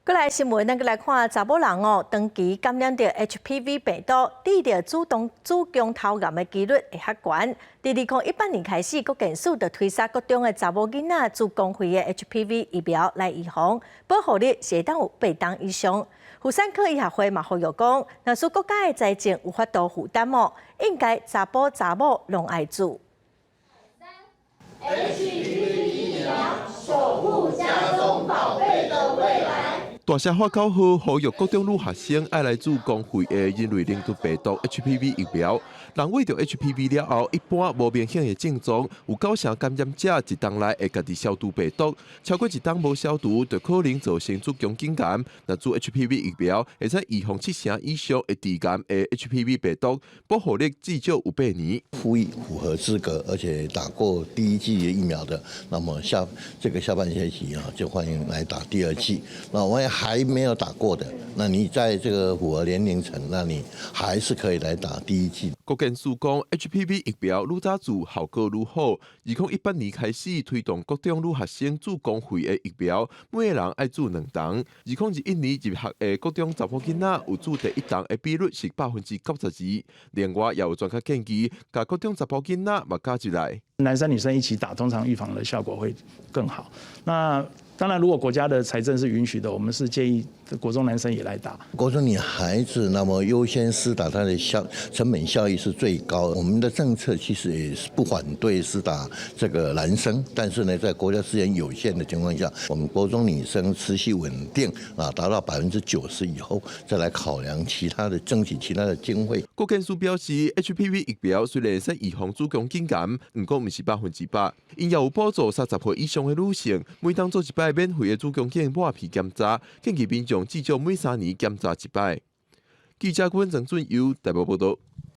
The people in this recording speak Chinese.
过来新闻，咱过来看查某人哦，长期感染着 HPV 病毒，治疗子宫头癌的几率会较悬。自2018年开始，国健署就推出各种的查某囡仔子宫肺的 HPV 疫苗来预防，保护力是会当有8档以上。妇产科医学会嘛呼吁讲，若是国家的财政有法度负担哦，应该查甫查某拢爱做。HPV 疫苗守护家中宝贝的未来。大社发稿后，呼吁各种女学生爱来子宫肺的人类病毒病毒 HPV 疫苗。人喂到 HPV 了后，一般无明显的症状，有9成感染者一档内会家己消毒病毒，超过一档无消毒，就可能造成子宫颈癌。那做 HPV 疫苗会使预防7成以上的致癌的 HPV 病毒，保护力至少有8年。符合资格，而且打过第1剂的疫苗的，那么下半学期就欢迎来打第2剂。那万一还没有打过的，那你在这个符合年龄层，那你还是可以来打第1剂。国健署讲 ，HPV 疫苗愈早做效果愈好。2018年开始推动各种女学生子宫肺的疫苗，每个人爱做2档。2021年入学的各种查某囡仔有做第1档的比率是92%。另外，也有专家建议，把各种查甫囡仔嘛加进来。男生女生一起打，通常预防的效果会更好。那当然，如果国家的财政是允许的，我们是建议国中男生也来打。国中女孩子那么优先施打，它的成本效益是最高的。我们的政策其实也是不反对施打这个男生，但是呢，在国家资源有限的情况下，我们国中女生持续稳定达到90%以后，再来考量争取其他的经费。国健署表示 ，HPV 疫苗虽然使预防子宫颈癌，不过不是100%，因也有补助30岁以上的女性，每当做1摆免费的子宫颈抹皮检查，建议民众至少每3年检查1摆。记者阮郑俊佑台北报道。